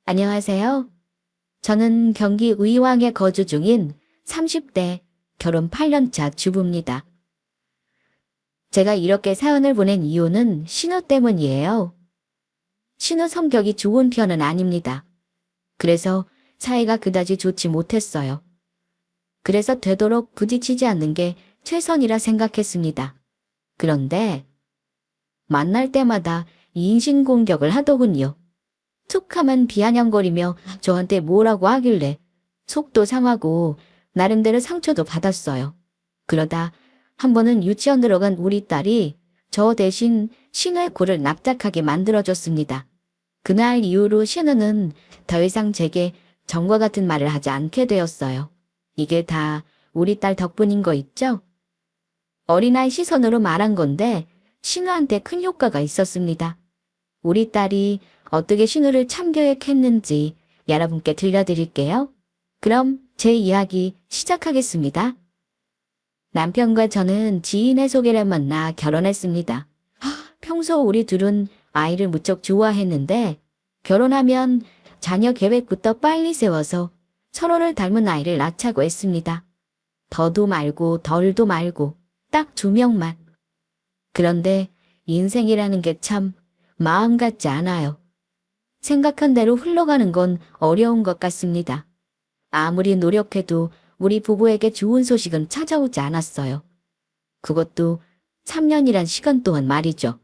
안녕하세요. 저는 경기 의왕에 거주 중인 30대 결혼 8년차 주부입니다. 제가 이렇게 사연을 보낸 이유는 신우 때문이에요. 신우 성격이 좋은 편은 아닙니다. 그래서 사이가 그다지 좋지 못했어요. 그래서 되도록 부딪히지 않는 게 최선이라 생각했습니다. 그런데 만날 때마다 인신공격을 하더군요. 툭하면 비아냥거리며 저한테 뭐라고 하길래 속도 상하고 나름대로 상처도 받았어요. 그러다 한 번은 유치원 들어간 우리 딸이 저 대신 신우의 코를 납작하게 만들어줬습니다. 그날 이후로 신우는 더 이상 제게 전과 같은 말을 하지 않게 되었어요. 이게 다 우리 딸 덕분인 거 있죠? 어린아이 시선으로 말한 건데 신우한테 큰 효과가 있었습니다. 우리 딸이 어떻게 신우를 참교육했는지 여러분께 들려드릴게요. 그럼 제 이야기 시작하겠습니다. 남편과 저는 지인의 소개를 만나 결혼했습니다. 평소 우리 둘은 아이를 무척 좋아했는데 결혼하면 자녀 계획부터 빨리 세워서 서로를 닮은 아이를 낳자고 했습니다. 더도 말고 덜도 말고 딱 2명만. 그런데 인생이라는 게 참 마음 같지 않아요. 생각한 대로 흘러가는 건 어려운 것 같습니다. 아무리 노력해도 우리 부부에게 좋은 소식은 찾아오지 않았어요. 그것도 3년이란 시간 동안 말이죠.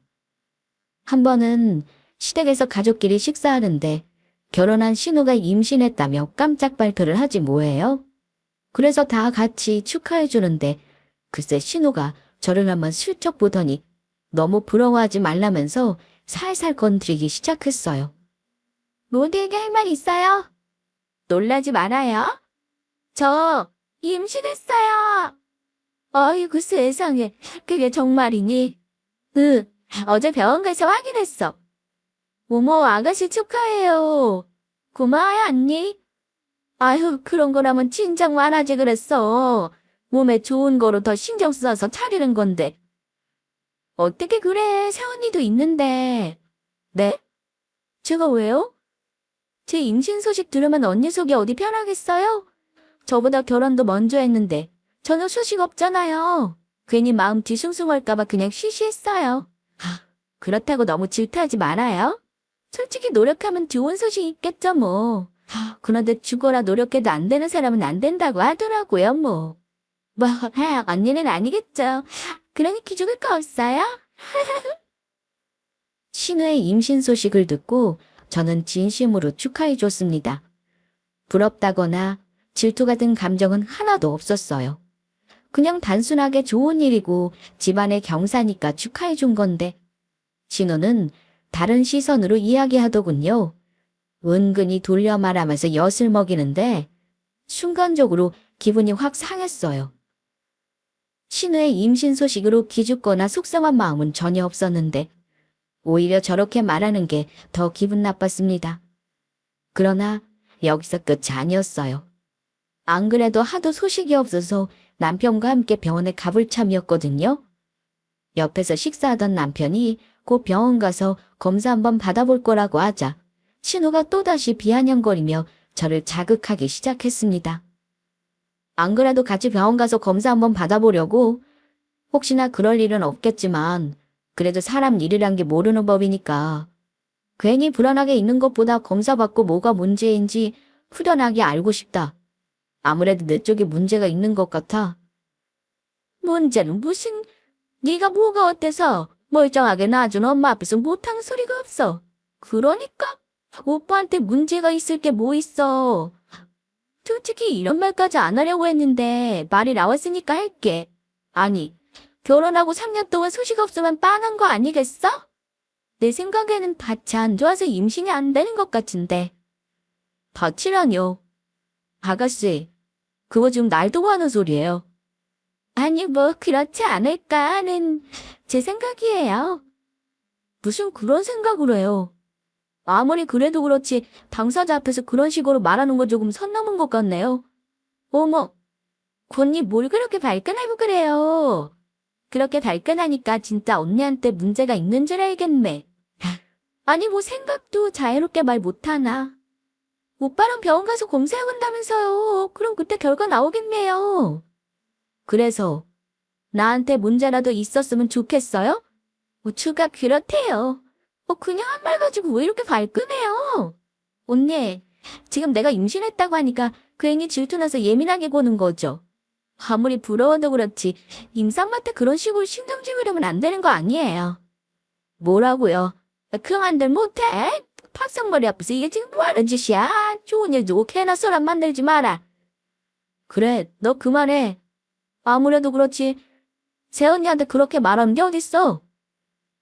한 번은 시댁에서 가족끼리 식사하는데 결혼한 신우가 임신했다며 깜짝 발표를 하지 뭐예요? 그래서 다 같이 축하해 주는데 글쎄 신우가 저를 한번 슬쩍 보더니 너무 부러워하지 말라면서 살살 건드리기 시작했어요. 모두에게 할 말 있어요? 놀라지 말아요. 저 임신했어요. 어이구 세상에, 그게 정말이니? 어제 병원 가서 확인했어. 어머, 아가씨 축하해요. 고마워요, 언니. 아유, 그런 거라면 진작 말하지 그랬어. 몸에 좋은 거로 더 신경 써서 차리는 건데. 어떻게 그래, 새언니도 있는데. 네? 제가 왜요? 제 임신 소식 들으면 언니 속이 어디 편하겠어요? 저보다 결혼도 먼저 했는데 전혀 소식 없잖아요. 괜히 마음 뒤숭숭할까봐 그냥 쉬쉬했어요. 그렇다고 너무 질투하지 말아요. 솔직히 노력하면 좋은 소식 있겠죠 뭐. 그런데 죽어라 노력해도 안 되는 사람은 안 된다고 하더라고요 뭐. 언니는 아니겠죠. 그러니 기죽을 거 없어요? 신우의 임신 소식을 듣고 저는 진심으로 축하해줬습니다. 부럽다거나 질투 같은 감정은 하나도 없었어요. 그냥 단순하게 좋은 일이고 집안의 경사니까 축하해준 건데 신우는 다른 시선으로 이야기하더군요. 은근히 돌려 말하면서 엿을 먹이는데 순간적으로 기분이 확 상했어요. 신우의 임신 소식으로 기죽거나 속상한 마음은 전혀 없었는데 오히려 저렇게 말하는 게 더 기분 나빴습니다. 그러나 여기서 끝이 아니었어요. 안 그래도 하도 소식이 없어서 남편과 함께 병원에 가볼 참이었거든요. 옆에서 식사하던 남편이 곧 병원 가서 검사 한번 받아볼 거라고 하자 신우가 또다시 비아냥거리며 저를 자극하기 시작했습니다. 안 그래도 같이 병원 가서 검사 한번 받아보려고 혹시나 그럴 일은 없겠지만 그래도 사람 일이란 게 모르는 법이니까 괜히 불안하게 있는 것보다 검사 받고 뭐가 문제인지 후련하게 알고 싶다. 아무래도 내 쪽에 문제가 있는 것 같아. 문제는 무슨, 네가 뭐가 어때서 멀쩡하게 낳아준 엄마 앞에서 못하는 소리가 없어. 그러니까 오빠한테 문제가 있을 게 뭐 있어. 솔직히 이런 말까지 안 하려고 했는데 말이 나왔으니까 할게. 아니, 결혼하고 3년 동안 소식 없으면 빤한 거 아니겠어? 내 생각에는 밭이 안 좋아서 임신이 안 되는 것 같은데. 밭이라뇨. 아가씨, 그거 지금 날 두고 하는 소리예요. 아니 뭐 그렇지 않을까 하는 제 생각이에요. 무슨 그런 생각을 해요. 아무리 그래도 그렇지 당사자 앞에서 그런 식으로 말하는 거 조금 선 넘은 것 같네요. 어머, 언니 뭘 그렇게 발끈하고 그래요. 그렇게 발끈하니까 진짜 언니한테 문제가 있는 줄 알겠네. 아니 뭐 생각도 자유롭게 말 못하나. 오빠랑 병원 가서 검사해본다면서요. 그럼 그때 결과 나오겠네요. 그래서 나한테 문제라도 있었으면 좋겠어요? 우추가 그렇대요. 그냥 한 말 가지고 왜 이렇게 발끈해요? 언니, 지금 내가 임신했다고 하니까 괜히 질투나서 예민하게 보는 거죠. 아무리 부러워도 그렇지 임산부 때 그런 식으로 신경 쓰이려면 안 되는 거 아니에요. 뭐라고요? 그만들 못해? 팍상머리 아프서 이게 지금 뭐하는 짓이야? 좋은 일도 개나 소란 만들지 마라. 그래, 너 그만해. 아무래도 그렇지. 새언니한테 그렇게 말하는 게 어딨어?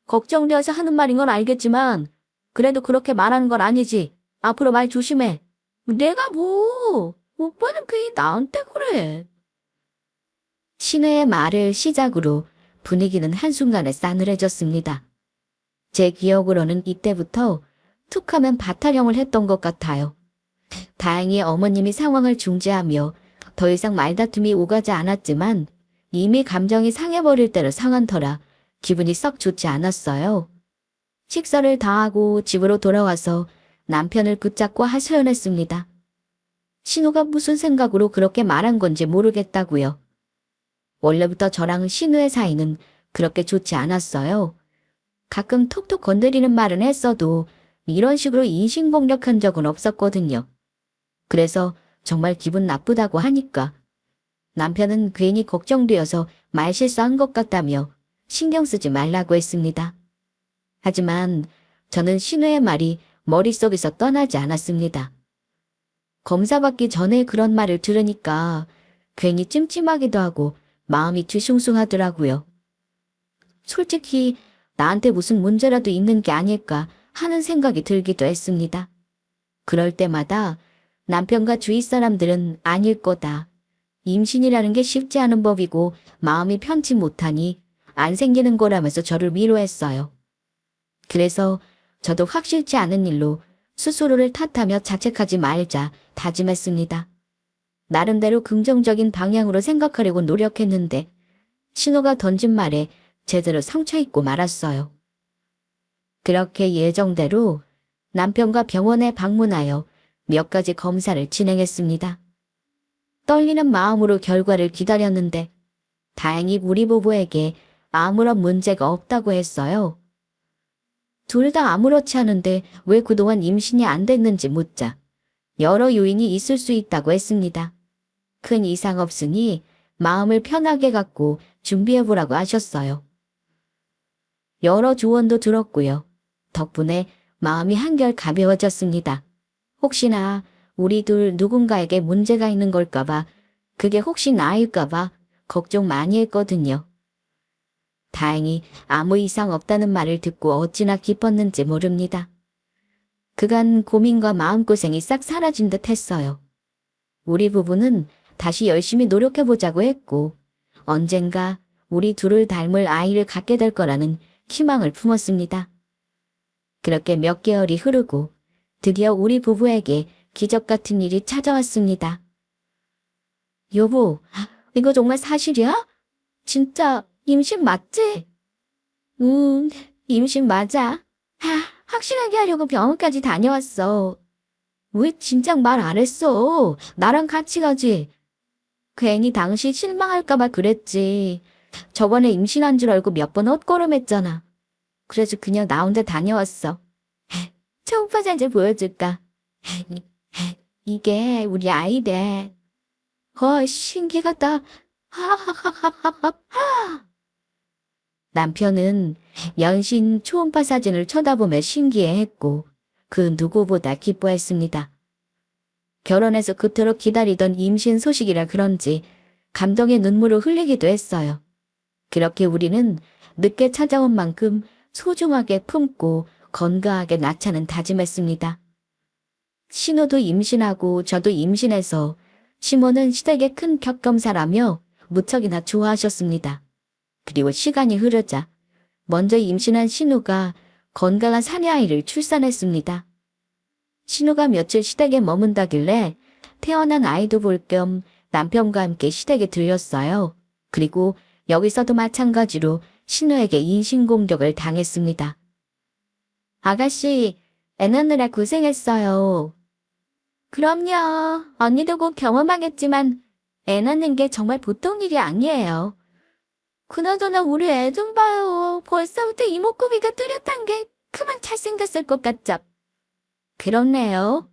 걱정되어서 하는 말인 건 알겠지만 그래도 그렇게 말하는 건 아니지. 앞으로 말 조심해. 내가 뭐, 오빠는 괜히 나한테 그래. 신우의 말을 시작으로 분위기는 한순간에 싸늘해졌습니다. 제 기억으로는 이때부터 툭하면 바타령을 했던 것 같아요. 다행히 어머님이 상황을 중재하며 더 이상 말다툼이 오가지 않았지만 이미 감정이 상해버릴 대로 상한 터라 기분이 썩 좋지 않았어요. 식사를 다 하고 집으로 돌아와서 남편을 붙잡고 하소연했습니다. 신우가 무슨 생각으로 그렇게 말한 건지 모르겠다고요. 원래부터 저랑 신우의 사이는 그렇게 좋지 않았어요. 가끔 톡톡 건드리는 말은 했어도 이런 식으로 인신공격한 적은 없었거든요. 그래서 정말 기분 나쁘다고 하니까 남편은 괜히 걱정되어서 말실수한 것 같다며 신경 쓰지 말라고 했습니다. 하지만 저는 신우의 말이 머릿속에서 떠나지 않았습니다. 검사받기 전에 그런 말을 들으니까 괜히 찜찜하기도 하고 마음이 뒤숭숭하더라고요. 솔직히 나한테 무슨 문제라도 있는 게 아닐까 하는 생각이 들기도 했습니다. 그럴 때마다 남편과 주위 사람들은 아닐 거다. 임신이라는 게 쉽지 않은 법이고 마음이 편치 못하니 안 생기는 거라면서 저를 위로했어요. 그래서 저도 확실치 않은 일로 스스로를 탓하며 자책하지 말자 다짐했습니다. 나름대로 긍정적인 방향으로 생각하려고 노력했는데 신호가 던진 말에 제대로 상처 입고 말았어요. 그렇게 예정대로 남편과 병원에 방문하여 몇 가지 검사를 진행했습니다. 떨리는 마음으로 결과를 기다렸는데 다행히 우리 부부에게 아무런 문제가 없다고 했어요. 둘 다 아무렇지 않은데 왜 그동안 임신이 안 됐는지 묻자 여러 요인이 있을 수 있다고 했습니다. 큰 이상 없으니 마음을 편하게 갖고 준비해보라고 하셨어요. 여러 조언도 들었고요. 덕분에 마음이 한결 가벼워졌습니다. 혹시나 우리 둘 누군가에게 문제가 있는 걸까봐, 그게 혹시 나일까봐 걱정 많이 했거든요. 다행히 아무 이상 없다는 말을 듣고 어찌나 기뻤는지 모릅니다. 그간 고민과 마음고생이 싹 사라진 듯 했어요. 우리 부부는 다시 열심히 노력해보자고 했고 언젠가 우리 둘을 닮을 아이를 갖게 될 거라는 희망을 품었습니다. 그렇게 몇 개월이 흐르고 드디어 우리 부부에게 기적 같은 일이 찾아왔습니다. 여보, 이거 정말 사실이야? 진짜 임신 맞지? 임신 맞아. 확실하게 하려고 병원까지 다녀왔어. 왜 진작 말 안 했어? 나랑 같이 가지. 괜히 당신 실망할까봐 그랬지. 저번에 임신한 줄 알고 몇 번 헛걸음했잖아. 그래서 그냥 나 혼자 다녀왔어. 초음파 사진 보여줄까? 이게 우리 아이래. 신기하다. 남편은 연신 초음파 사진을 쳐다보며 신기해했고 그 누구보다 기뻐했습니다. 결혼해서 그토록 기다리던 임신 소식이라 그런지 감동의 눈물을 흘리기도 했어요. 그렇게 우리는 늦게 찾아온 만큼 소중하게 품고 건강하게 낳자는 다짐했습니다. 신우도 임신하고 저도 임신해서 시모는 시댁의 큰 격검사라며 무척이나 좋아하셨습니다. 그리고 시간이 흐르자 먼저 임신한 신우가 건강한 사내아이를 출산했습니다. 신우가 며칠 시댁에 머문다길래 태어난 아이도 볼 겸 남편과 함께 시댁에 들렸어요. 그리고 여기서도 마찬가지로 신우에게 인신공격을 당했습니다. 아가씨, 애 낳느라 고생했어요. 그럼요. 언니도 곧 경험하겠지만 애 낳는 게 정말 보통 일이 아니에요. 그나저나 우리 애 좀 봐요. 벌써부터 이목구비가 뚜렷한 게 그만 잘생겼을 것 같죠? 그렇네요.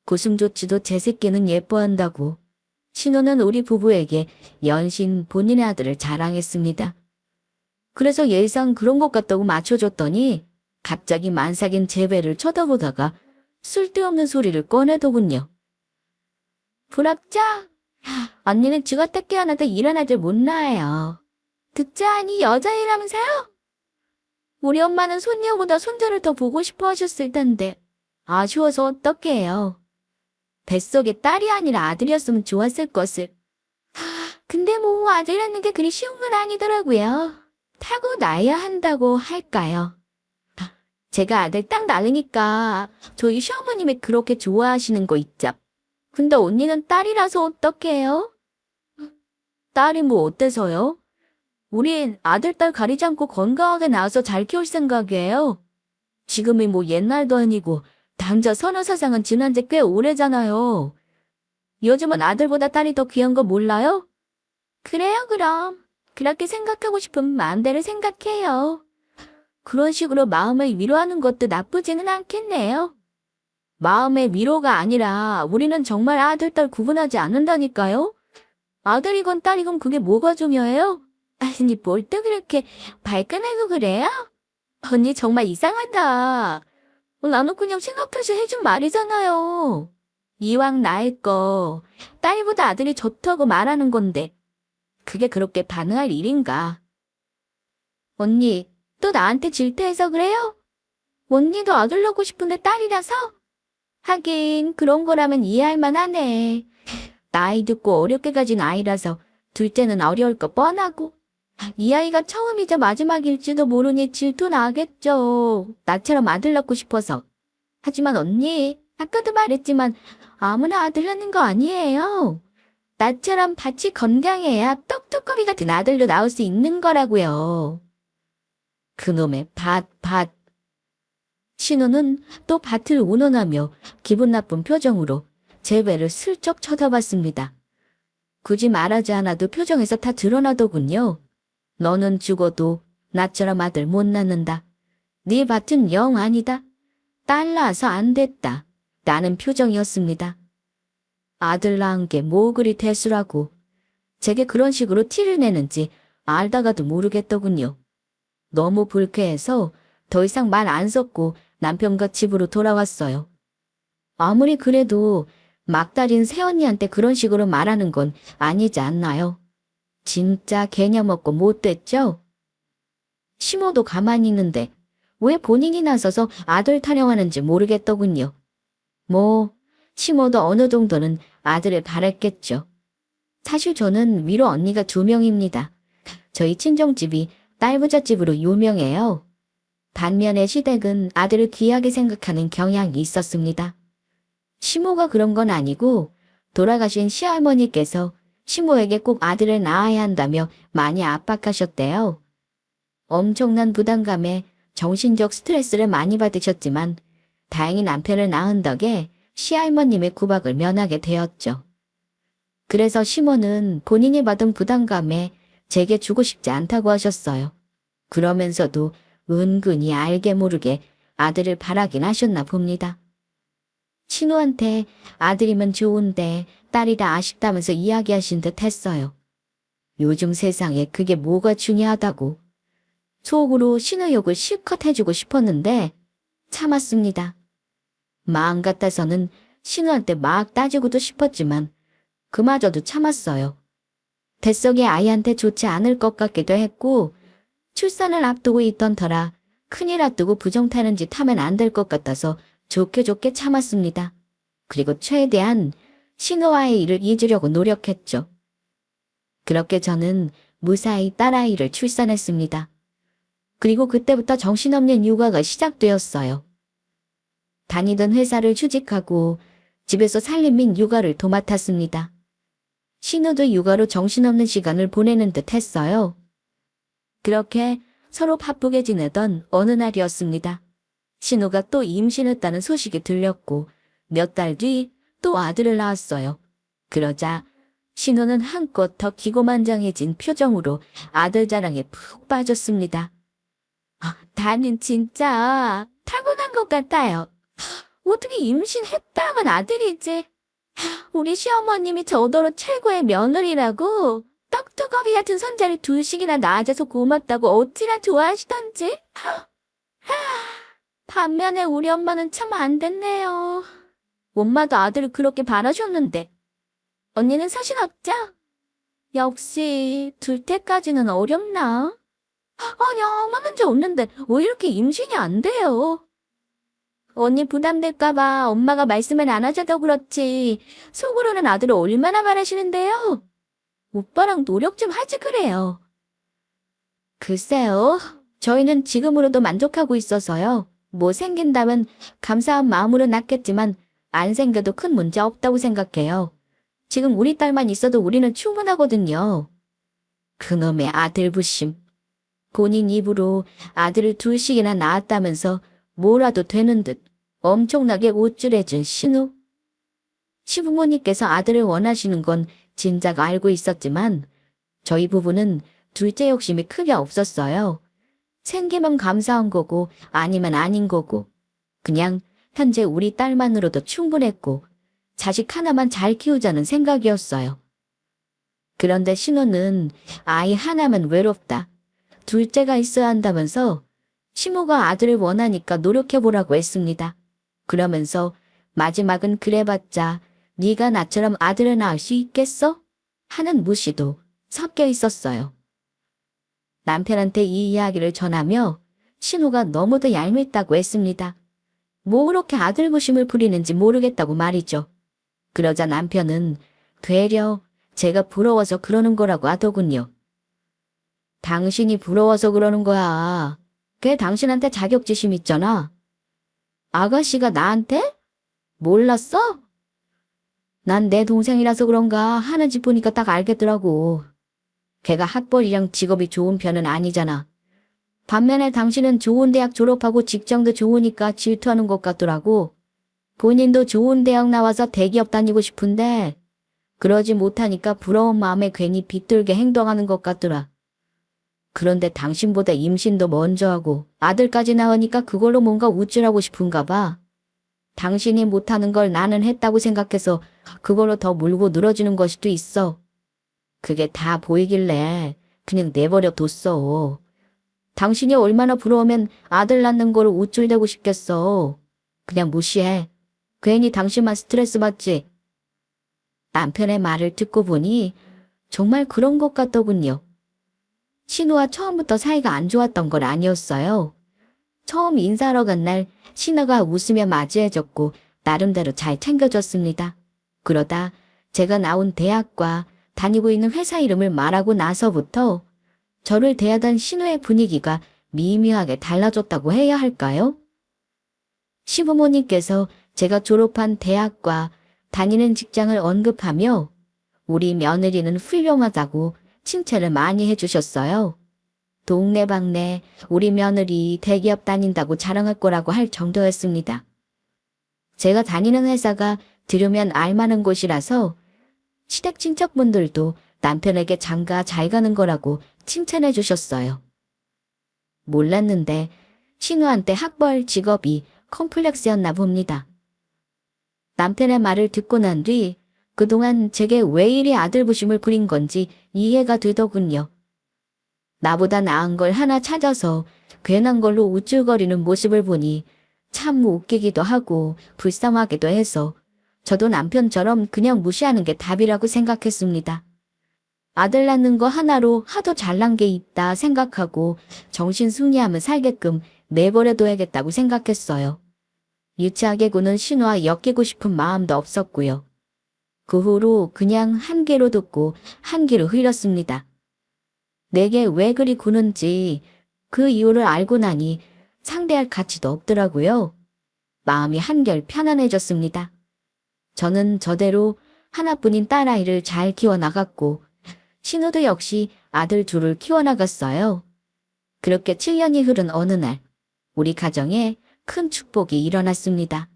고슴도치도 제 새끼는 예뻐한다고. 신호는 우리 부부에게 연신 본인의 아들을 자랑했습니다. 그래서 예상 그런 것 같다고 맞춰줬더니 갑자기 만삭인 제 배를 쳐다보다가 쓸데없는 소리를 꺼내더군요. 부럽죠? 언니는 죽었다 깨어나도 이런 아들 못 낳아요. 듣자하니 여자애라면서요? 우리 엄마는 손녀보다 손자를 더 보고 싶어 하셨을 텐데 아쉬워서 어떡해요. 뱃속에 딸이 아니라 아들이었으면 좋았을 것을. 근데 뭐 아들 낳는 게 그리 쉬운 건 아니더라고요. 타고나야 한다고 할까요? 제가 아들 딱 낳으니까 저희 시어머님이 그렇게 좋아하시는 거 있죠. 근데 언니는 딸이라서 어떡해요? 딸이 뭐 어때서요? 우린 아들, 딸 가리지 않고 건강하게 낳아서 잘 키울 생각이에요. 지금이 뭐 옛날도 아니고 남자 선호 사상은 지난 지 꽤 오래잖아요. 요즘은 아들보다 딸이 더 귀한 거 몰라요? 그래요, 그럼. 그렇게 생각하고 싶으면 마음대로 생각해요. 그런 식으로 마음을 위로하는 것도 나쁘지는 않겠네요. 마음의 위로가 아니라 우리는 정말 아들, 딸 구분하지 않는다니까요? 아들이건 딸이건 그게 뭐가 중요해요? 아니, 뭘 또 그렇게 발끈하고 그래요? 언니 정말 이상하다. 나는 그냥 생각해서 해준 말이잖아요. 이왕 낳을 거 딸보다 아들이 좋다고 말하는 건데 그게 그렇게 반응할 일인가? 언니, 또 나한테 질투해서 그래요? 언니도 아들 낳고 싶은데 딸이라서? 하긴 그런 거라면 이해할 만하네. 나이 듣고 어렵게 가진 아이라서 둘째는 어려울 거 뻔하고. 이 아이가 처음이자 마지막일지도 모르니 질투 나겠죠. 나처럼 아들 낳고 싶어서. 하지만 언니, 아까도 말했지만 아무나 아들 낳는 거 아니에요. 나처럼 밭이 건강해야 떡두꺼비 같은 아들도 나올 수 있는 거라고요. 그놈의 밭. 신우는 또 밭을 운운하며 기분 나쁜 표정으로 제 배를 슬쩍 쳐다봤습니다. 굳이 말하지 않아도 표정에서 다 드러나더군요. 너는 죽어도 나처럼 아들 못 낳는다. 네 밭은 영 아니다. 딸 낳아서 안 됐다. 라는 표정이었습니다. 아들 낳은 게 뭐 그리 대수라고. 제게 그런 식으로 티를 내는지 알다가도 모르겠더군요. 너무 불쾌해서 더 이상 말 안 섞고 남편과 집으로 돌아왔어요. 아무리 그래도 막달인 새언니한테 그런 식으로 말하는 건 아니지 않나요? 진짜 개념 없고 못됐죠? 시모도 가만히 있는데 왜 본인이 나서서 아들 타령하는지 모르겠더군요. 뭐 시모도 어느 정도는 아들을 바랬겠죠. 사실 저는 위로 언니가 2명입니다. 저희 친정집이 딸부잣집으로 유명해요. 반면에 시댁은 아들을 귀하게 생각하는 경향이 있었습니다. 시모가 그런 건 아니고 돌아가신 시할머니께서 시모에게 꼭 아들을 낳아야 한다며 많이 압박하셨대요. 엄청난 부담감에 정신적 스트레스를 많이 받으셨지만 다행히 남편을 낳은 덕에 시할머님의 구박을 면하게 되었죠. 그래서 시모는 본인이 받은 부담감에 제게 주고 싶지 않다고 하셨어요. 그러면서도 은근히 알게 모르게 아들을 바라긴 하셨나 봅니다. 신우한테 아들이면 좋은데 딸이라 아쉽다면서 이야기하신 듯 했어요. 요즘 세상에 그게 뭐가 중요하다고. 속으로 신우 욕을 실컷 해주고 싶었는데 참았습니다. 마음 같아서는 신우한테 막 따지고도 싶었지만 그마저도 참았어요. 뱃속의 아이한테 좋지 않을 것 같기도 했고 출산을 앞두고 있던 터라 큰일 앞두고 부정 타는 짓 하면 안 될 것 같아서 좋게 참았습니다. 그리고 최대한 신우와의 일을 잊으려고 노력했죠. 그렇게 저는 무사히 딸아이를 출산했습니다. 그리고 그때부터 정신없는 육아가 시작되었어요. 다니던 회사를 휴직하고 집에서 살림 및 육아를 도맡았습니다. 신우도 육아로 정신없는 시간을 보내는 듯 했어요. 그렇게 서로 바쁘게 지내던 어느 날이었습니다. 신우가 또 임신했다는 소식이 들렸고 몇 달 뒤 또 아들을 낳았어요. 그러자 신우는 한껏 더 기고만장해진 표정으로 아들 자랑에 푹 빠졌습니다. 나는 진짜 타고난 것 같아요. 어떻게 임신했다면 아들이지? 우리 시어머님이 저더러 최고의 며느리라고 떡두꺼비 같은 손자를 둘씩이나 낳아줘서 고맙다고 어찌나 좋아하시던지. 반면에 우리 엄마는 참 안 됐네요. 엄마도 아들을 그렇게 바라셨는데 언니는 사실 없죠? 역시 둘 때까지는 어렵나? 아니 아무 문제 없는데 왜 이렇게 임신이 안 돼요? 언니 부담될까봐 엄마가 말씀을 안 하셔도 그렇지 속으로는 아들을 얼마나 바라시는데요? 오빠랑 노력 좀 하지 그래요. 글쎄요. 저희는 지금으로도 만족하고 있어서요. 뭐 생긴다면 감사한 마음으로 낳겠지만 안 생겨도 큰 문제 없다고 생각해요. 지금 우리 딸만 있어도 우리는 충분하거든요. 그놈의 아들 부심. 본인 입으로 아들을 둘씩이나 낳았다면서 뭐라도 되는 듯 엄청나게 우쭐해준 신우. 시부모님께서 아들을 원하시는 건 진작 알고 있었지만 저희 부부는 둘째 욕심이 크게 없었어요. 생기면 감사한 거고 아니면 아닌 거고 그냥 현재 우리 딸만으로도 충분했고 자식 하나만 잘 키우자는 생각이었어요. 그런데 신우는 아이 하나면 외롭다. 둘째가 있어야 한다면서 시모가 아들을 원하니까 노력해보라고 했습니다. 그러면서 마지막은 그래봤자 네가 나처럼 아들을 낳을 수 있겠어? 하는 무시도 섞여 있었어요. 남편한테 이 이야기를 전하며 신우가 너무도 얄밉다고 했습니다. 뭐 그렇게 아들 부심을 부리는지 모르겠다고 말이죠. 그러자 남편은 되려 제가 부러워서 그러는 거라고 하더군요. 당신이 부러워서 그러는 거야. 걔 당신한테 자격지심 있잖아. 아가씨가 나한테? 몰랐어? 난 내 동생이라서 그런가 하는 짓 보니까 딱 알겠더라고. 걔가 학벌이랑 직업이 좋은 편은 아니잖아. 반면에 당신은 좋은 대학 졸업하고 직장도 좋으니까 질투하는 것 같더라고. 본인도 좋은 대학 나와서 대기업 다니고 싶은데 그러지 못하니까 부러운 마음에 괜히 빗들게 행동하는 것 같더라. 그런데 당신보다 임신도 먼저 하고 아들까지 낳으니까 그걸로 뭔가 우쭐하고 싶은가 봐. 당신이 못하는 걸 나는 했다고 생각해서 그걸로 더 물고 늘어지는 것이 또 있어. 그게 다 보이길래 그냥 내버려 뒀어. 당신이 얼마나 부러우면 아들 낳는 거로 우쭐대고 싶겠어. 그냥 무시해. 괜히 당신만 스트레스 받지. 남편의 말을 듣고 보니 정말 그런 것 같더군요. 신우와 처음부터 사이가 안 좋았던 건 아니었어요. 처음 인사하러 간 날 신우가 웃으며 맞이해줬고 나름대로 잘 챙겨줬습니다. 그러다 제가 나온 대학과 다니고 있는 회사 이름을 말하고 나서부터 저를 대하던 신우의 분위기가 미묘하게 달라졌다고 해야 할까요? 시부모님께서 제가 졸업한 대학과 다니는 직장을 언급하며 우리 며느리는 훌륭하다고 칭찬을 많이 해주셨어요. 동네방네 우리 며느리 대기업 다닌다고 자랑할 거라고 할 정도였습니다. 제가 다니는 회사가 들으면 알만한 곳이라서 시댁 친척분들도 남편에게 장가 잘 가는 거라고 칭찬해 주셨어요. 몰랐는데 신우한테 학벌 직업이 컴플렉스였나 봅니다. 남편의 말을 듣고 난 뒤 그동안 제게 왜 이리 아들 부심을 부린 건지 이해가 되더군요. 나보다 나은 걸 하나 찾아서 괜한 걸로 우쭐거리는 모습을 보니 참 웃기기도 하고 불쌍하기도 해서 저도 남편처럼 그냥 무시하는 게 답이라고 생각했습니다. 아들 낳는 거 하나로 하도 잘난 게 있다 생각하고 정신승리하면 살게끔 내버려둬야겠다고 생각했어요. 유치하게 구는 신우와 엮이고 싶은 마음도 없었고요. 그 후로 그냥 한 귀로 듣고 한 귀로 흘렸습니다. 내게 왜 그리 구는지 그 이유를 알고 나니 상대할 가치도 없더라고요. 마음이 한결 편안해졌습니다. 저는 저대로 하나뿐인 딸아이를 잘 키워나갔고 신우도 역시 아들 둘을 키워나갔어요. 그렇게 7년이 흐른 어느 날 우리 가정에 큰 축복이 일어났습니다.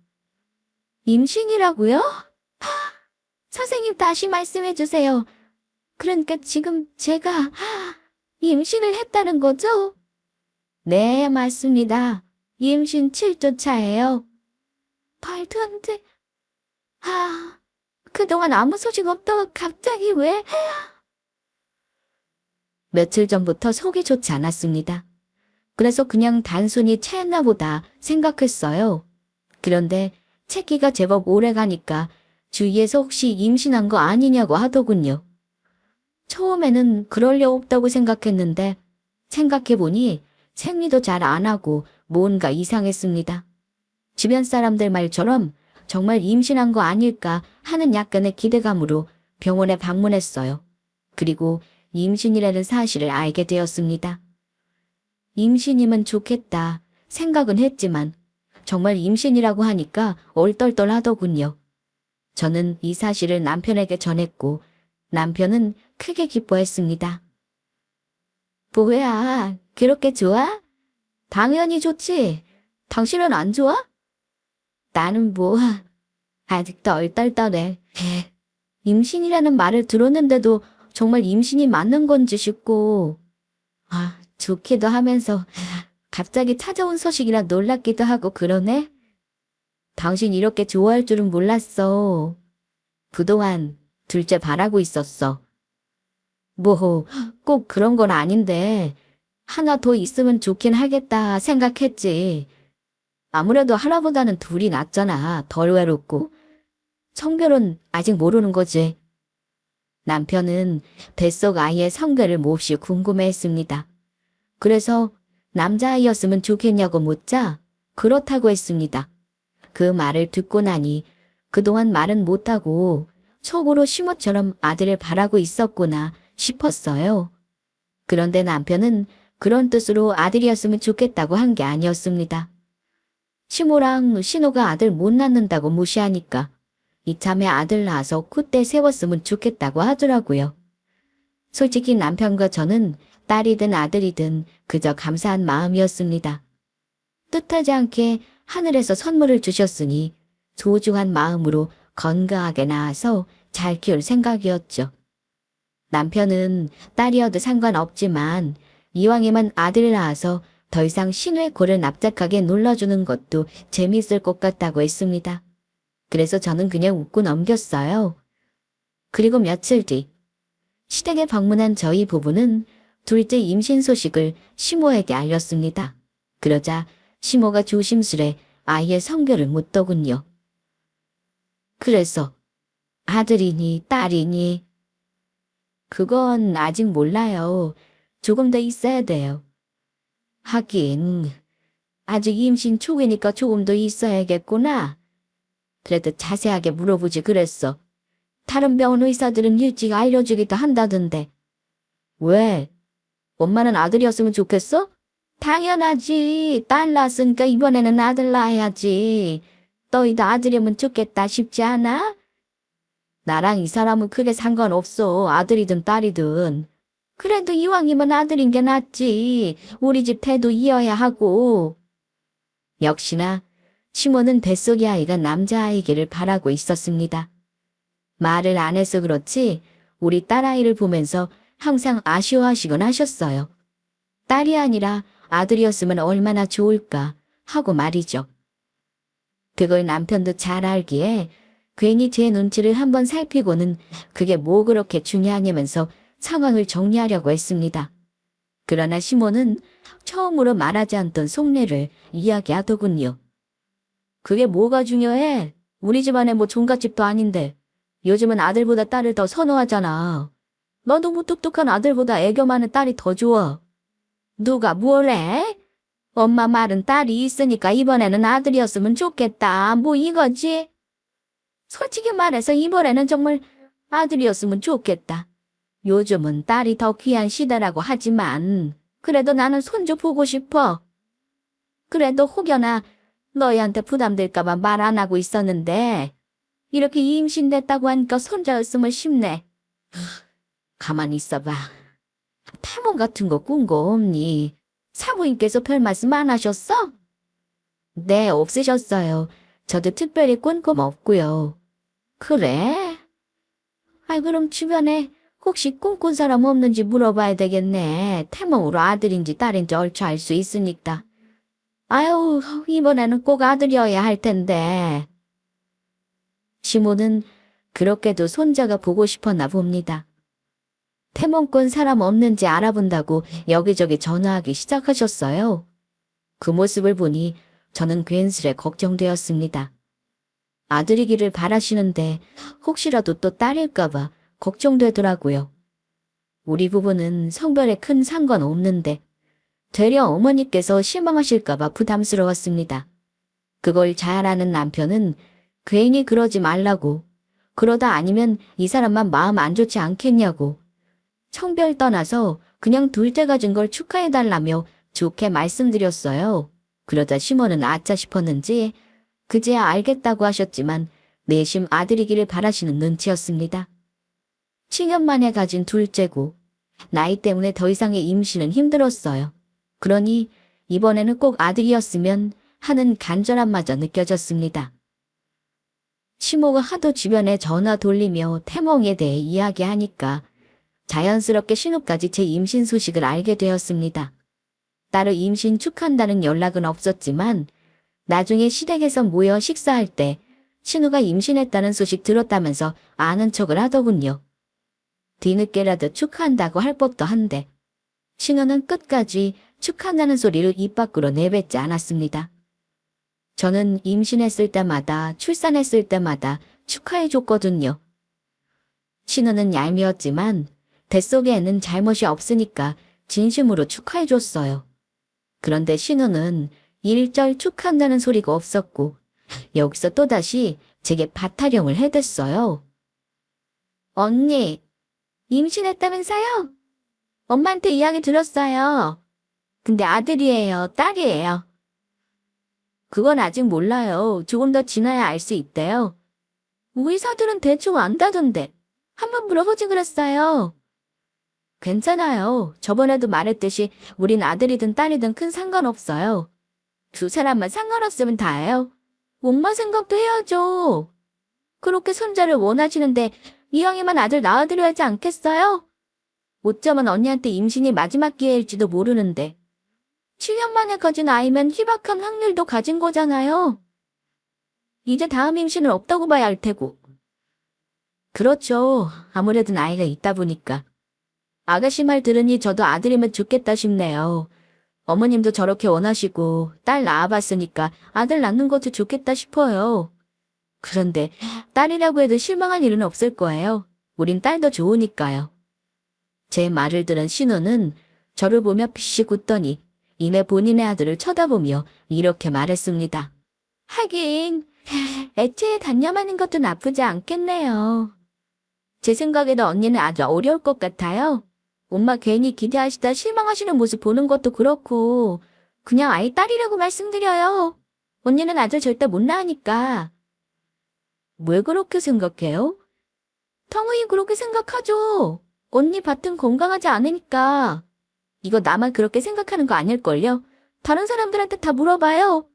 임신이라고요? 선생님 다시 말씀해 주세요. 그러니까 지금 제가 임신을 했다는 거죠? 네, 맞습니다. 임신 7주 차예요. 말도 안 돼. 그동안 아무 소식 없다가 갑자기 왜? 며칠 전부터 속이 좋지 않았습니다. 그래서 그냥 단순히 체했나 보다 생각했어요. 그런데 체기가 제법 오래 가니까 주위에서 혹시 임신한 거 아니냐고 하더군요. 처음에는 그럴 리 없다고 생각했는데 생각해보니 생리도 잘 안 하고 뭔가 이상했습니다. 주변 사람들 말처럼 정말 임신한 거 아닐까 하는 약간의 기대감으로 병원에 방문했어요. 그리고 임신이라는 사실을 알게 되었습니다. 임신이면 좋겠다 생각은 했지만 정말 임신이라고 하니까 얼떨떨하더군요. 저는 이 사실을 남편에게 전했고 남편은 크게 기뻐했습니다. 뭐야, 그렇게 좋아? 당연히 좋지. 당신은 안 좋아? 나는 아직도 얼떨떨해. 임신이라는 말을 들었는데도 정말 임신이 맞는 건지 싶고, 좋기도 하면서 갑자기 찾아온 소식이라 놀랍기도 하고 그러네? 당신 이렇게 좋아할 줄은 몰랐어. 그동안 둘째 바라고 있었어. 꼭 그런 건 아닌데, 하나 더 있으면 좋긴 하겠다 생각했지. 아무래도 하나보다는 둘이 낫잖아. 덜 외롭고. 성별은 아직 모르는 거지. 남편은 뱃속 아이의 성별을 몹시 궁금해했습니다. 그래서 남자아이였으면 좋겠냐고 묻자 그렇다고 했습니다. 그 말을 듣고 나니 그동안 말은 못하고 속으로 시모처럼 아들을 바라고 있었구나 싶었어요. 그런데 남편은 그런 뜻으로 아들이었으면 좋겠다고 한 게 아니었습니다. 시모랑 신호가 아들 못 낳는다고 무시하니까 이참에 아들 낳아서 콧대 세웠으면 좋겠다고 하더라고요. 솔직히 남편과 저는 딸이든 아들이든 그저 감사한 마음이었습니다. 뜻하지 않게 하늘에서 선물을 주셨으니 소중한 마음으로 건강하게 낳아서 잘 키울 생각이었죠. 남편은 딸이어도 상관없지만 이왕이면 아들을 낳아서 더 이상 신우의 코를 납작하게 눌러주는 것도 재미있을 것 같다고 했습니다. 그래서 저는 그냥 웃고 넘겼어요. 그리고 며칠 뒤 시댁에 방문한 저희 부부는 둘째 임신 소식을 시모에게 알렸습니다. 그러자 시모가 조심스레 아이의 성별을 묻더군요. 그래서 아들이니 딸이니? 그건 아직 몰라요. 조금 더 있어야 돼요. 하긴 아직 임신 초기니까 조금 더 있어야겠구나. 그래도 자세하게 물어보지 그랬어. 다른 병원 의사들은 일찍 알려주기도 한다던데. 왜? 엄마는 아들이었으면 좋겠어? 당연하지. 딸 낳았으니까 이번에는 아들 낳아야지. 너희도 아들이면 좋겠다 싶지 않아? 나랑 이 사람은 크게 상관없어. 아들이든 딸이든. 그래도 이왕이면 아들인 게 낫지. 우리 집 태도 이어야 하고. 역시나 시모는 뱃속의 아이가 남자아이기를 바라고 있었습니다. 말을 안 해서 그렇지 우리 딸아이를 보면서 항상 아쉬워하시곤 하셨어요. 딸이 아니라 아들이었으면 얼마나 좋을까 하고 말이죠. 그걸 남편도 잘 알기에 괜히 제 눈치를 한번 살피고는 그게 뭐 그렇게 중요하냐면서 상황을 정리하려고 했습니다. 그러나 시모는 처음으로 말하지 않던 속내를 이야기하더군요. 그게 뭐가 중요해? 우리 집안에 뭐 종갓집도 아닌데 요즘은 아들보다 딸을 더 선호하잖아. 너도 무뚝뚝한 아들보다 애교 많은 딸이 더 좋아. 누가 뭘 해? 엄마 말은 딸이 있으니까 이번에는 아들이었으면 좋겠다. 뭐 이거지? 솔직히 말해서 이번에는 정말 아들이었으면 좋겠다. 요즘은 딸이 더 귀한 시대라고 하지만 그래도 나는 손주 보고 싶어. 그래도 혹여나 너희한테 부담될까봐 말 안 하고 있었는데 이렇게 임신됐다고 하니까 손자였으면 싶네. 가만히 있어봐. 탈모 같은 거 꾼 거 없니? 사부인께서 별 말씀 안 하셨어? 네, 없으셨어요. 저도 특별히 꾼 거 없고요. 그래? 아이, 그럼 주변에 혹시 꿈꾼 사람 없는지 물어봐야 되겠네. 태몽으로 아들인지 딸인지 얼추 알 수 있으니까. 아유, 이번에는 꼭 아들이어야 할 텐데. 시모는 그렇게도 손자가 보고 싶었나 봅니다. 태몽꾼 사람 없는지 알아본다고 여기저기 전화하기 시작하셨어요. 그 모습을 보니 저는 괜스레 걱정되었습니다. 아들이기를 바라시는데 혹시라도 또 딸일까봐 걱정되더라고요. 우리 부부는 성별에 큰 상관없는데 되려 어머니께서 실망하실까봐 부담스러웠습니다. 그걸 잘 아는 남편은 괜히 그러지 말라고, 그러다 아니면 이 사람만 마음 안 좋지 않겠냐고, 성별 떠나서 그냥 둘째 가진 걸 축하해달라며 좋게 말씀드렸어요. 그러자 시모는 아차 싶었는지 그제야 알겠다고 하셨지만 내심 아들이기를 바라시는 눈치였습니다. 7년 만에 가진 둘째고 나이 때문에 더 이상의 임신은 힘들었어요. 그러니 이번에는 꼭 아들이었으면 하는 간절함마저 느껴졌습니다. 시모가 하도 주변에 전화 돌리며 태몽에 대해 이야기하니까 자연스럽게 신우까지 제 임신 소식을 알게 되었습니다. 따로 임신 축하한다는 연락은 없었지만 나중에 시댁에서 모여 식사할 때 신우가 임신했다는 소식 들었다면서 아는 척을 하더군요. 뒤늦게라도 축하한다고 할 법도 한데 신우는 끝까지 축하한다는 소리를 입 밖으로 내뱉지 않았습니다. 저는 임신했을 때마다 출산했을 때마다 축하해줬거든요. 신우는 얄미웠지만 뱃속에는 잘못이 없으니까 진심으로 축하해줬어요. 그런데 신우는 일절 축하한다는 소리가 없었고 여기서 또다시 제게 바타령을 해댔어요. 언니, 임신했다면서요? 엄마한테 이야기 들었어요. 근데 아들이에요, 딸이에요? 그건 아직 몰라요. 조금 더 지나야 알 수 있대요. 의사들은 대충 안다던데. 한번 물어보지 그랬어요. 괜찮아요. 저번에도 말했듯이 우린 아들이든 딸이든 큰 상관없어요. 두 사람만 상관없으면 다예요. 엄마 생각도 해야죠. 그렇게 손자를 원하시는데 이왕이면 아들 낳아드려야지 않겠어요? 어쩌면 언니한테 임신이 마지막 기회일지도 모르는데 7년 만에 가진 아이면 희박한 확률도 가진 거잖아요. 이제 다음 임신은 없다고 봐야 할 테고. 그렇죠. 아무래도 나이가 있다 보니까. 아가씨 말 들으니 저도 아들이면 좋겠다 싶네요. 어머님도 저렇게 원하시고 딸 낳아봤으니까 아들 낳는 것도 좋겠다 싶어요. 그런데 딸이라고 해도 실망할 일은 없을 거예요. 우린 딸도 좋으니까요. 제 말을 들은 신우는 저를 보며 피식 웃더니 이내 본인의 아들을 쳐다보며 이렇게 말했습니다. 하긴 애초에 단념하는 것도 나쁘지 않겠네요. 제 생각에도 언니는 아주 어려울 것 같아요. 엄마 괜히 기대하시다 실망하시는 모습 보는 것도 그렇고 그냥 아이 딸이라고 말씀드려요. 언니는 아들 절대 못 낳으니까. 왜 그렇게 생각해요? 당연히 그렇게 생각하죠. 언니 밭은 건강하지 않으니까. 이거 나만 그렇게 생각하는 거 아닐걸요? 다른 사람들한테 다 물어봐요.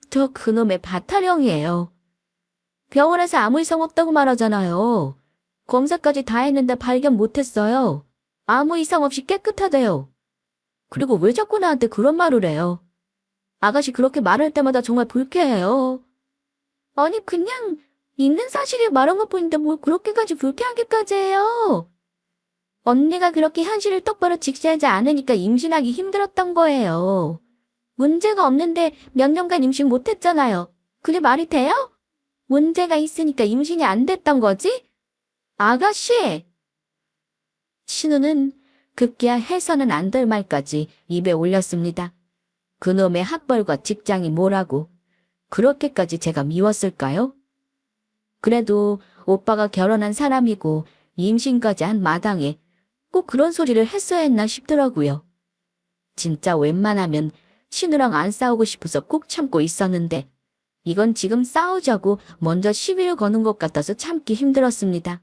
저 그놈의 밭타령이에요. 병원에서 아무 이상 없다고 말하잖아요. 검사까지 다 했는데 발견 못했어요. 아무 이상 없이 깨끗하대요. 그리고 왜 자꾸 나한테 그런 말을 해요? 아가씨 그렇게 말할 때마다 정말 불쾌해요. 아니 그냥 있는 사실을 말한 것 뿐인데 뭘 그렇게까지 불쾌하게까지 해요. 언니가 그렇게 현실을 똑바로 직시하지 않으니까 임신하기 힘들었던 거예요. 문제가 없는데 몇 년간 임신 못했잖아요. 그게 말이 돼요? 문제가 있으니까 임신이 안 됐던 거지? 아가씨! 신우는 급기야 해서는 안 될 말까지 입에 올렸습니다. 그놈의 학벌과 직장이 뭐라고 그렇게까지 제가 미웠을까요? 그래도 오빠가 결혼한 사람이고 임신까지 한 마당에 꼭 그런 소리를 했어야 했나 싶더라고요. 진짜 웬만하면 신우랑 안 싸우고 싶어서 꾹 참고 있었는데 이건 지금 싸우자고 먼저 시비를 거는 것 같아서 참기 힘들었습니다.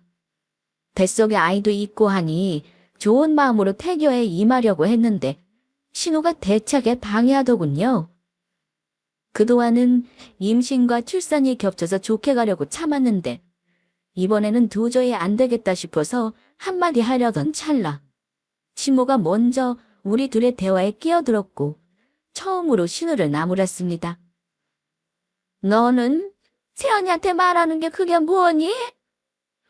뱃속에 아이도 있고 하니 좋은 마음으로 태교에 임하려고 했는데 신우가 대차게 방해하더군요. 그동안은 임신과 출산이 겹쳐서 좋게 가려고 참았는데 이번에는 도저히 안 되겠다 싶어서 한마디 하려던 찰나 친모가 먼저 우리 둘의 대화에 끼어들었고 처음으로 신호를 나무랐습니다. 너는 새언니한테 말하는 게 그게 뭐니?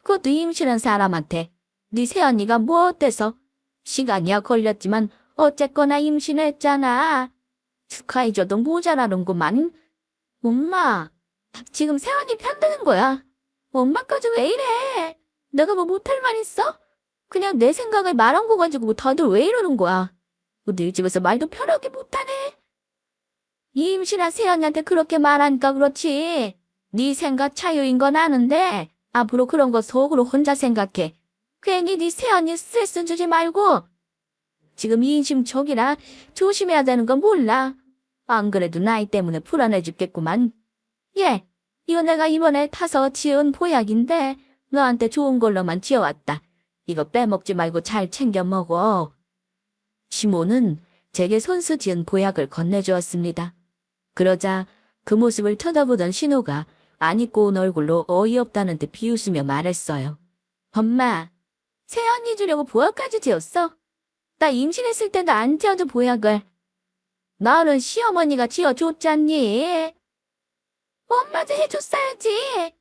그것도 임신한 사람한테 네 새언니가 뭐 어때서? 시간이야 걸렸지만 어쨌거나 임신했잖아. 축하해줘도 모자라는구만. 엄마, 지금 새언니 편드는 거야. 엄마까지 왜 이래? 내가 뭐 못할 말 있어? 그냥 내 생각을 말한 거 가지고 다들 왜 이러는 거야? 너 집에서 말도 편하게 못하네. 임신한 새언니한테 그렇게 말하니까 그렇지. 네 생각 차유인 건 아는데 앞으로 그런 거 속으로 혼자 생각해. 괜히 네 새언니 스트레스 주지 말고. 지금 임신 초기라 조심해야 되는 건 몰라. 안 그래도 나이 때문에 불안해 죽겠구만. 예, 이거 내가 이번에 타서 지은 보약인데 너한테 좋은 걸로만 지어왔다. 이거 빼먹지 말고 잘 챙겨 먹어. 시모는 제게 손수 지은 보약을 건네주었습니다. 그러자 그 모습을 쳐다보던 신호가 안 입고 온 얼굴로 어이없다는 듯 비웃으며 말했어요. 엄마, 새언니 주려고 보약까지 지었어? 나 임신했을 때도 안 지어도 보약을. 나는 시어머니가 지어줬잖니. 엄마도 해줬어야지.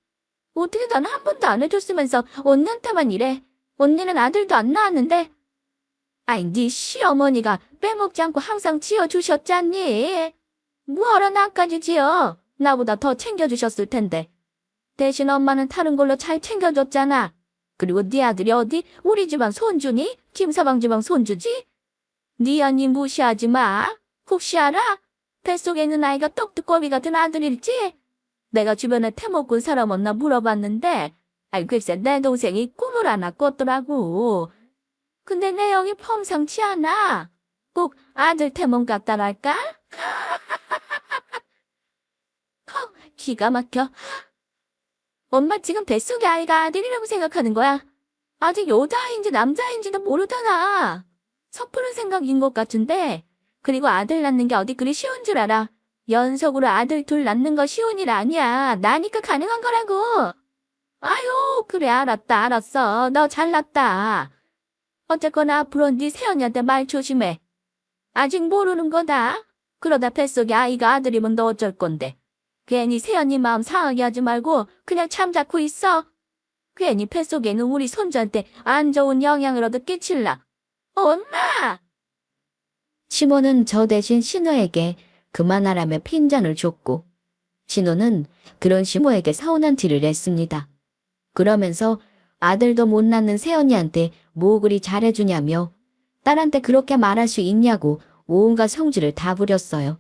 어떻게 난 한 번도 안 해줬으면서 언니한테만 이래. 언니는 아들도 안 낳았는데. 아이, 네 시어머니가 빼먹지 않고 항상 지어주셨잖니. 뭐하러 나까지 지어. 나보다 더 챙겨주셨을 텐데. 대신 엄마는 다른 걸로 잘 챙겨줬잖아. 그리고 네 아들이 어디 우리 집안 손주니? 김서방 집안 손주지? 네 언니 무시하지 마. 혹시 알아? 뱃속에 있는 아이가 떡두꺼비 같은 아들일지? 내가 주변에 태먹은 사람 없나 물어봤는데 아이 글쎄 내 동생이 꿈을 하나 꿨더라고. 근데 내용이 펌상치 않아. 꼭 아들 태몽 같다랄까? 기가 막혀. 엄마 지금 뱃속의 아이가 아들이라고 생각하는 거야. 아직 여자아이인지 남자아이인지도 모르잖아. 섣부른 생각인 것 같은데. 그리고 아들 낳는 게 어디 그리 쉬운 줄 알아. 연속으로 아들 둘 낳는 거 쉬운 일 아니야. 나니까 가능한 거라고. 아유, 그래 알았어. 너 잘났다. 어쨌거나 앞으로 네 새언니한테 말 조심해. 아직 모르는 거다. 그러다 뱃속에 아이가 아들이면 너 어쩔 건데. 괜히 새언니 마음 상하게 하지 말고 그냥 참잡고 있어. 괜히 뱃속에는 우리 손주한테 안 좋은 영향을 얻어 끼칠라. 엄마! 시모는 저 대신 신호에게 그만하라며 핀잔을 줬고 신호는 그런 시모에게 서운한 티를 냈습니다. 그러면서 아들도 못 낳는 새언니한테 뭐 그리 잘해주냐며 딸한테 그렇게 말할 수 있냐고 온갖 성질을 다 부렸어요.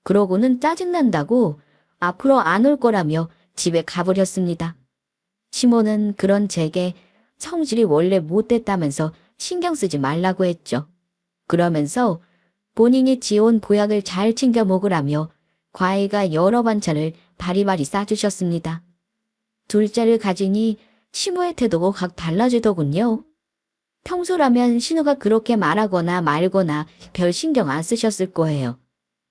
그러고는 짜증난다고 앞으로 안 올 거라며 집에 가버렸습니다. 시모는 그런 제게 성질이 원래 못됐다면서 신경 쓰지 말라고 했죠. 그러면서 본인이 지어온 보약을 잘 챙겨 먹으라며 과일과 여러 반찬을 바리바리 싸주셨습니다. 둘째를 가지니 시모의 태도가 확 달라지더군요. 평소라면 신우가 그렇게 말하거나 말거나 별 신경 안 쓰셨을 거예요.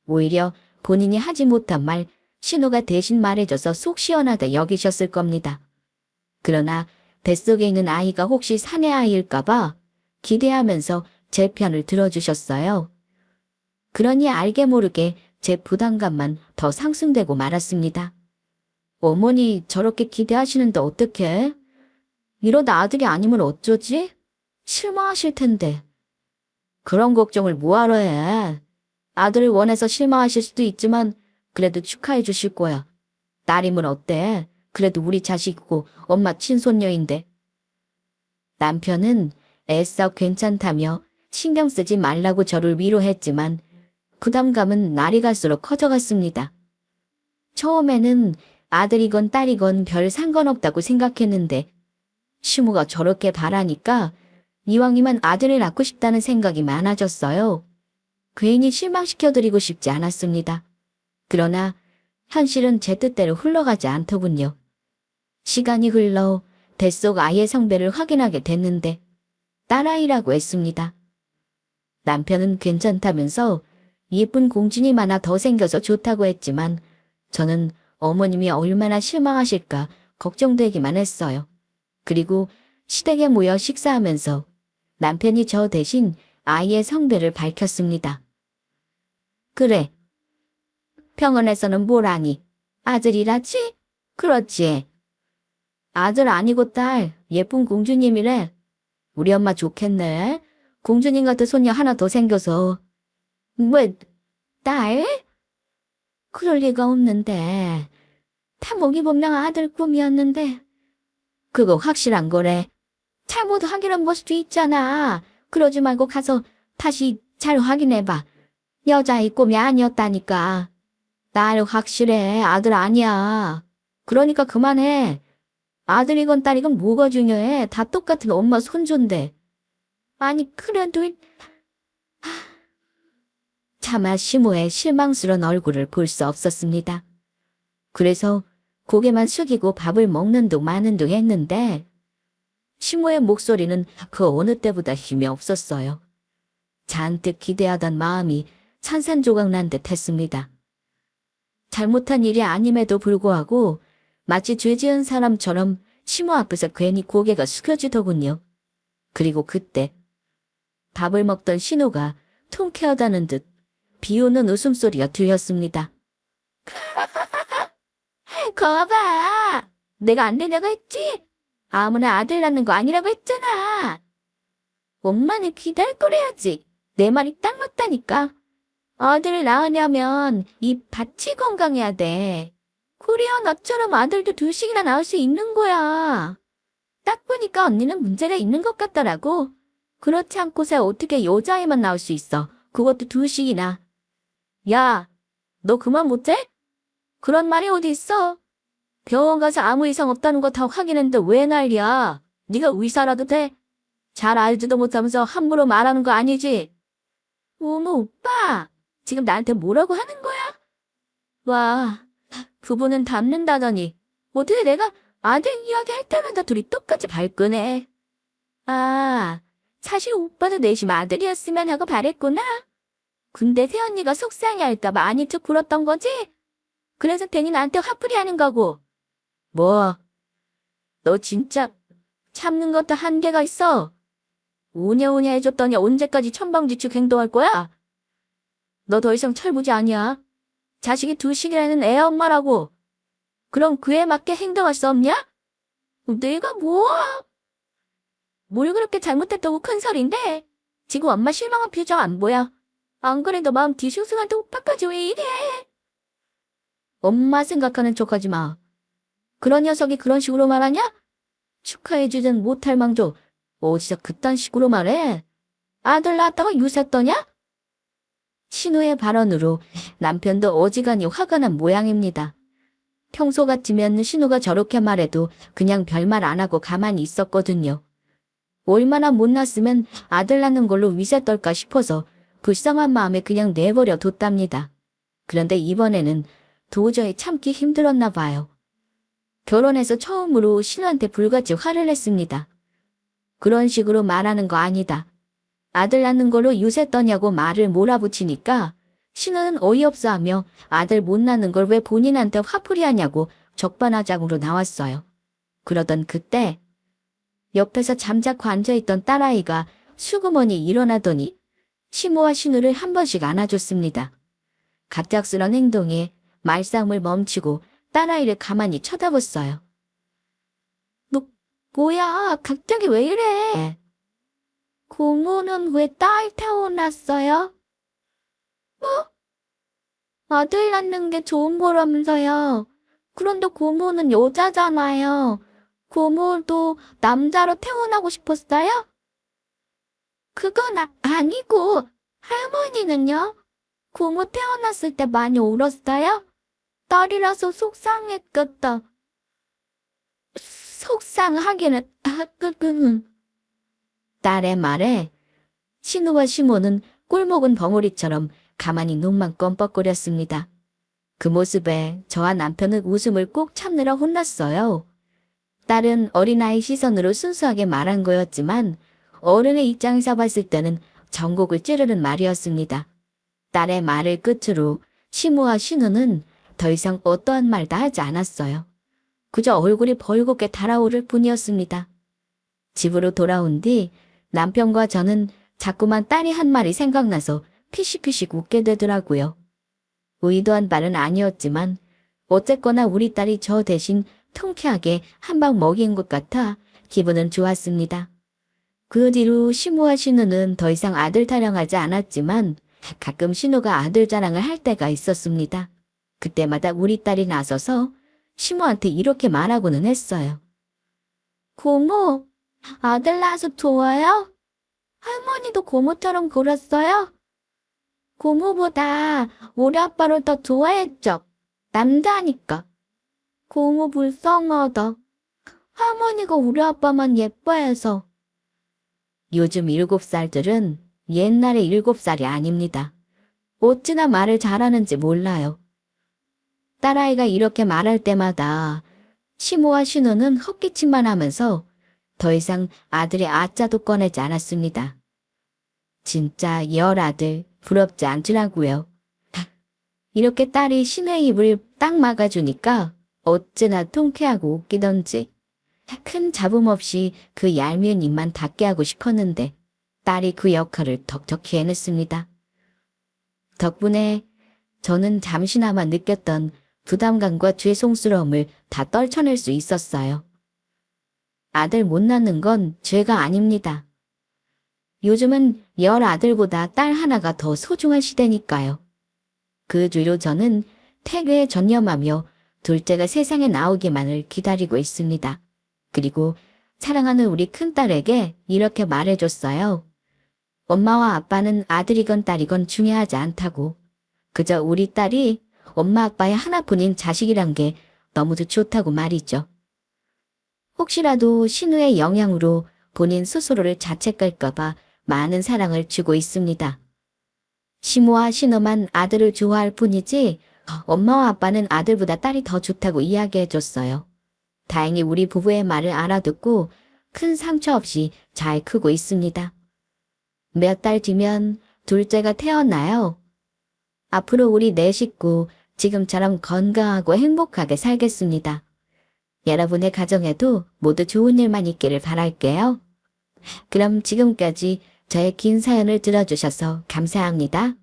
오히려 본인이 하지 못한 말 신우가 대신 말해줘서 속 시원하다 여기셨을 겁니다. 그러나 뱃속에 있는 아이가 혹시 사내 아이일까봐 기대하면서 제 편을 들어주셨어요. 그러니 알게 모르게 제 부담감만 더 상승되고 말았습니다. 어머니 저렇게 기대하시는데 어떡해? 이러다 아들이 아니면 어쩌지? 실망하실 텐데. 그런 걱정을 뭐하러 해. 아들을 원해서 실망하실 수도 있지만 그래도 축하해 주실 거야. 딸이면 어때? 그래도 우리 자식이고 엄마 친손녀인데. 남편은 애써 괜찮다며 신경 쓰지 말라고 저를 위로했지만 부담감은 날이 갈수록 커져갔습니다. 처음에는 아들이건 딸이건 별 상관없다고 생각했는데 시모가 저렇게 바라니까 이왕이면 아들을 낳고 싶다는 생각이 많아졌어요. 괜히 실망시켜드리고 싶지 않았습니다. 그러나 현실은 제 뜻대로 흘러가지 않더군요. 시간이 흘러 뱃속 아이의 성배를 확인하게 됐는데 딸아이라고 했습니다. 남편은 괜찮다면서 예쁜 공주님 하나 더 생겨서 좋다고 했지만 저는 어머님이 얼마나 실망하실까 걱정되기만 했어요. 그리고 시댁에 모여 식사하면서 남편이 저 대신 아이의 성별을 밝혔습니다. 그래. 병원에서는 뭘 아니? 아들이라지? 그렇지. 아들 아니고 딸, 예쁜 공주님이래. 우리 엄마 좋겠네. 공주님 같은 손녀 하나 더 생겨서. 왜, 딸? 그럴 리가 없는데. 타목이 분명 아들 꿈이었는데. 그거 확실한 거래. 잘못 확인한 걸 수도 있잖아. 그러지 말고 가서 다시 잘 확인해봐. 여자의 꿈이 아니었다니까. 딸 확실해. 아들 아니야. 그러니까 그만해. 아들이건 딸이건 뭐가 중요해. 다 똑같은 엄마 손주인데. 아니 그래도 차마 시모의 실망스러운 얼굴을 볼 수 없었습니다. 그래서 고개만 숙이고 밥을 먹는 둥 마는 둥 했는데 시모의 목소리는 그 어느 때보다 힘이 없었어요. 잔뜩 기대하던 마음이 산산조각 난 듯 했습니다. 잘못한 일이 아님에도 불구하고 마치 죄 지은 사람처럼 시모 앞에서 괜히 고개가 숙여지더군요. 그리고 그때 밥을 먹던 신우가 통쾌하다는 듯 비오는 웃음소리가 들렸습니다. 거봐! 내가 안 되냐고 했지? 아무나 아들 낳는 거 아니라고 했잖아. 엄마는 기다릴 거래야지. 내 말이 딱 맞다니까. 아들을 낳으려면 이 밭이 건강해야 돼. 그래야 너처럼 아들도 둘씩이나 낳을 수 있는 거야. 딱 보니까 언니는 문제가 있는 것 같더라고. 그렇지 않고서 어떻게 여자아이만 낳을 수 있어. 그것도 둘씩이나. 야, 너 그만 못해? 그런 말이 어디 있어? 병원 가서 아무 이상 없다는 거 다 확인했는데 왜 난리야? 네가 의사라도 돼? 잘 알지도 못하면서 함부로 말하는 거 아니지? 어머 오빠, 지금 나한테 뭐라고 하는 거야? 와, 부부는 닮는다더니 어떻게 내가 아들 이야기 할 때마다 둘이 똑같이 발끈해. 아, 사실 오빠도 내심 아들이었으면 하고 바랬구나. 근데 새언니가 속상해할까 봐 아닌 척 굴었던 거지? 그래서 괜히 나한테 화풀이 하는 거고. 뭐? 너 진짜 참는 것도 한계가 있어. 우냐우냐 해줬더니 언제까지 천방지축 행동할 거야? 너 더 이상 철부지 아니야. 자식이 둘씩이라는 애 엄마라고. 그럼 그에 맞게 행동할 수 없냐? 내가 뭐? 뭘 그렇게 잘못했다고 큰 소린데? 지금 엄마 실망한 표정 안 보여. 안 그래도 마음 뒤숭숭한데 오빠까지 왜 이래? 엄마 생각하는 척하지 마. 그런 녀석이 그런 식으로 말하냐? 축하해주진 못할 망정. 어디서 그딴 식으로 말해? 아들 낳았다가 유세 떠냐? 신우의 발언으로 남편도 어지간히 화가 난 모양입니다. 평소 같으면 신우가 저렇게 말해도 그냥 별말 안 하고 가만히 있었거든요. 얼마나 못났으면 아들 낳는 걸로 위세 떨까 싶어서 불쌍한 마음에 그냥 내버려 뒀답니다. 그런데 이번에는 도저히 참기 힘들었나 봐요. 결혼해서 처음으로 신우한테 불같이 화를 냈습니다. 그런 식으로 말하는 거 아니다. 아들 낳는 걸로 유세 떠냐고 말을 몰아붙이니까 신우는 어이없어하며 아들 못 낳는 걸 왜 본인한테 화풀이 하냐고 적반하장으로 나왔어요. 그러던 그때 옆에서 잠자코 앉아있던 딸아이가 슬그머니 일어나더니 시모와 신우를 한 번씩 안아줬습니다. 갑작스런 행동에 말싸움을 멈추고 딸아이를 가만히 쳐다봤어요. 뭐야, 갑자기 왜 이래? 고모는 왜 딸 태어났어요? 뭐? 아들 낳는 게 좋은 거라면서요. 그런데 고모는 여자잖아요. 고모도 남자로 태어나고 싶었어요? 그건 아니고, 할머니는요? 고모 태어났을 때 많이 울었어요? 딸이라서 속상했겠다. 속상하기는, 딸의 말에 신우와 시모는 꿀먹은 벙어리처럼 가만히 눈만 껌뻑거렸습니다. 그 모습에 저와 남편은 웃음을 꼭 참느라 혼났어요. 딸은 어린아이 시선으로 순수하게 말한 거였지만 어른의 입장에서 봤을 때는 전곡을 찌르는 말이었습니다. 딸의 말을 끝으로 시모와 신우는 더 이상 어떠한 말도 하지 않았어요. 그저 얼굴이 벌겋게 달아오를 뿐이었습니다. 집으로 돌아온 뒤 남편과 저는 자꾸만 딸이 한 말이 생각나서 피식피식 웃게 되더라고요. 의도한 말은 아니었지만 어쨌거나 우리 딸이 저 대신 통쾌하게 한 방 먹인 것 같아 기분은 좋았습니다. 그 뒤로 시모와 신우는 더 이상 아들 타령하지 않았지만 가끔 신우가 아들 자랑을 할 때가 있었습니다. 그때마다 우리 딸이 나서서 시모한테 이렇게 말하고는 했어요. 고모, 아들 낳아서 좋아요? 할머니도 고모처럼 굴었어요? 고모보다 우리 아빠를 더 좋아했죠. 남자니까. 고모 불쌍하다. 할머니가 우리 아빠만 예뻐해서. 요즘 7살들은 옛날의 7살이 아닙니다. 어찌나 말을 잘하는지 몰라요. 딸아이가 이렇게 말할 때마다 시모와 신우는 헛기침만 하면서 더 이상 아들의 아자도 꺼내지 않았습니다. 진짜 열아들 부럽지 않더라고요. 이렇게 딸이 신우의 입을 딱 막아주니까 어찌나 통쾌하고 웃기던지 큰 잡음 없이 그 얄미운 입만 닫게 하고 싶었는데 딸이 그 역할을 덕적히 해냈습니다. 덕분에 저는 잠시나마 느꼈던 부담감과 죄송스러움을 다 떨쳐낼 수 있었어요. 아들 못 낳는 건 죄가 아닙니다. 요즘은 열아들보다 딸 하나가 더 소중한 시대니까요. 그 뒤로 저는 태교에 전념하며 둘째가 세상에 나오기만을 기다리고 있습니다. 그리고 사랑하는 우리 큰딸에게 이렇게 말해줬어요. 엄마와 아빠는 아들이건 딸이건 중요하지 않다고. 그저 우리 딸이 엄마 아빠의 하나뿐인 자식이란 게 너무도 좋다고 말이죠. 혹시라도 신우의 영향으로 본인 스스로를 자책할까봐 많은 사랑을 주고 있습니다. 시모와 신우만 아들을 좋아할 뿐이지 엄마와 아빠는 아들보다 딸이 더 좋다고 이야기해줬어요. 다행히 우리 부부의 말을 알아듣고 큰 상처 없이 잘 크고 있습니다. 몇 달 뒤면 둘째가 태어나요. 앞으로 우리 네 식구 지금처럼 건강하고 행복하게 살겠습니다. 여러분의 가정에도 모두 좋은 일만 있기를 바랄게요. 그럼 지금까지 저의 긴 사연을 들어주셔서 감사합니다.